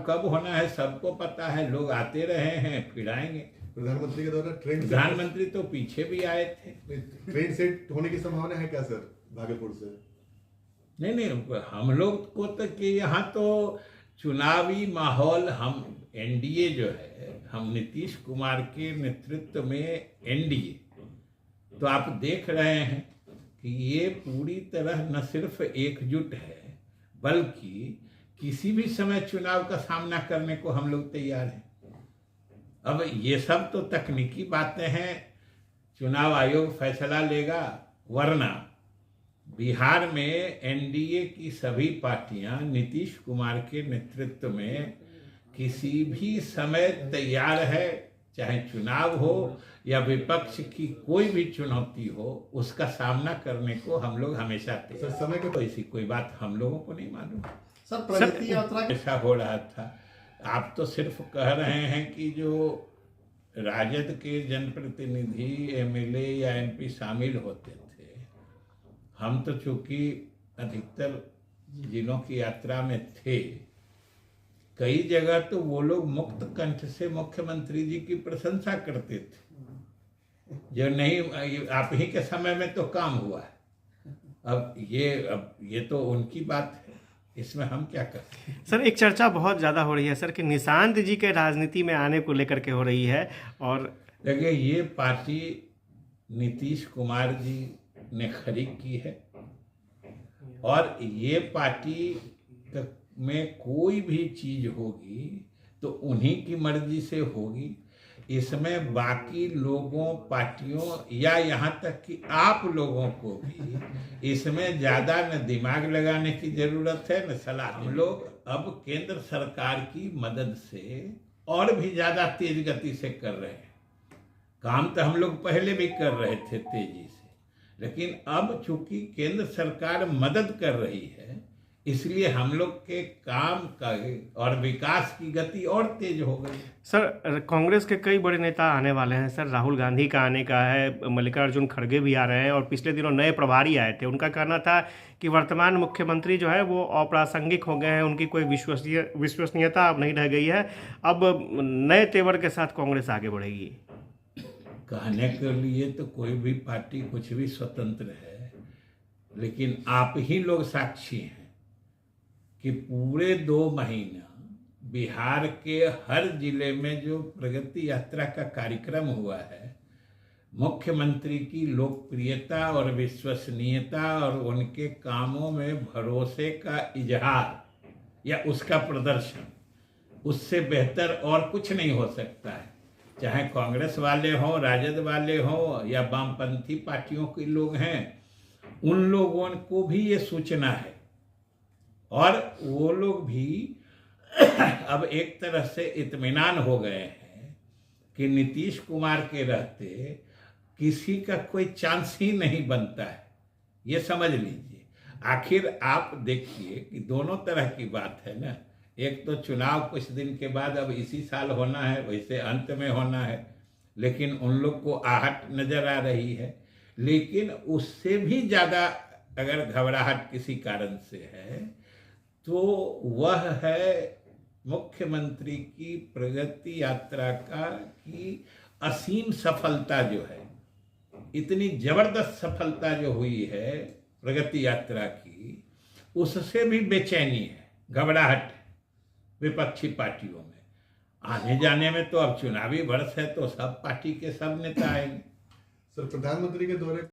चुनाव कब होना है सबको पता है, लोग आते रहे हैं, फिर आएंगे। प्रधानमंत्री के द्वारा प्रधानमंत्री तो पीछे भी आए थे। ट्रेन सेट होने की संभावना है क्या सर भागलपुर से? नहीं, हम लोग को तो कि यहाँ तो चुनावी माहौल, हम एनडीए जो है, हम नीतीश कुमार के नेतृत्व में एनडीए, तो आप देख रहे हैं कि ये पूरी तरह न सिर्फ एकजुट है बल्कि किसी भी समय चुनाव का सामना करने को हम लोग तैयार हैं। अब ये सब तो तकनीकी बातें हैं, चुनाव आयोग फैसला लेगा, वरना बिहार में एनडीए की सभी पार्टियां नीतीश कुमार के नेतृत्व में किसी भी समय तैयार है, चाहे चुनाव हो या विपक्ष की कोई भी चुनौती हो, उसका सामना करने को हम लोग हमेशा तैयार। समय के तो ऐसी कोई बात हम लोगों को नहीं मालूम। सर प्रगति यात्रा ऐसा हो रहा था, आप तो सिर्फ कह रहे हैं कि जो राजद के जनप्रतिनिधि एमएलए या एमपी शामिल होते थे, हम तो चूंकि अधिकतर जिलों की यात्रा में थे, कई जगह तो वो लोग मुक्त कंठ से मुख्यमंत्री जी की प्रशंसा करते थे, जो नहीं आप ही के समय में तो काम हुआ है। अब ये तो उनकी बात है, इसमें हम क्या करते हैं। सर एक चर्चा बहुत ज़्यादा हो रही है सर कि निशांत जी के राजनीति में आने को लेकर के हो रही है, और देखिए ये पार्टी नीतीश कुमार जी ने खड़ी की है और ये पार्टी में कोई भी चीज होगी तो उन्हीं की मर्जी से होगी। इसमें बाकी लोगों, पार्टियों या यहाँ तक कि आप लोगों को भी इसमें ज़्यादा न दिमाग लगाने की ज़रूरत है न सलाह। हम लोग अब केंद्र सरकार की मदद से और भी ज़्यादा तेज गति से कर रहे हैं काम। तो हम लोग पहले भी कर रहे थे तेजी से, लेकिन अब चूंकि केंद्र सरकार मदद कर रही है इसलिए हम लोग के काम का और विकास की गति और तेज हो गई। सर कांग्रेस के कई बड़े नेता आने वाले हैं सर, राहुल गांधी का आने का है, मल्लिकार्जुन खड़गे भी आ रहे हैं, और पिछले दिनों नए प्रभारी आए थे। उनका कहना था कि वर्तमान मुख्यमंत्री जो है वो अप्रासंगिक हो गए हैं, उनकी कोई विश्वसनीयता अब नहीं रह गई है, अब नए तेवर के साथ कांग्रेस आगे बढ़ेगी। कहने के लिए तो कोई भी पार्टी कुछ भी स्वतंत्र है, लेकिन आप ही लोग साक्षी हैं कि पूरे 2 महीना बिहार के हर जिले में जो प्रगति यात्रा का कार्यक्रम हुआ है, मुख्यमंत्री की लोकप्रियता और विश्वसनीयता और उनके कामों में भरोसे का इजहार या उसका प्रदर्शन, उससे बेहतर और कुछ नहीं हो सकता है। चाहे कांग्रेस वाले हों, राजद वाले हों या वामपंथी पार्टियों के लोग हैं, उन लोगों को भी ये सूचना है और वो लोग भी अब एक तरह से इत्मीनान हो गए हैं कि नीतीश कुमार के रहते किसी का कोई चांस ही नहीं बनता है। ये समझ लीजिए। आखिर आप देखिए कि दोनों तरह की बात है ना, एक तो चुनाव कुछ दिन के बाद अब इसी साल होना है, वैसे अंत में होना है, लेकिन उन लोग को आहट नजर आ रही है। लेकिन उससे भी ज़्यादा अगर घबराहट किसी कारण से है तो वह है मुख्यमंत्री की प्रगति यात्रा का की असीम सफलता जो है, इतनी जबरदस्त सफलता जो हुई है प्रगति यात्रा की, उससे भी बेचैनी है, घबराहट है विपक्षी पार्टियों में। आने जाने में तो अब चुनावी वर्ष है तो सब पार्टी के सब नेता आएंगे। सर प्रधानमंत्री के दौरे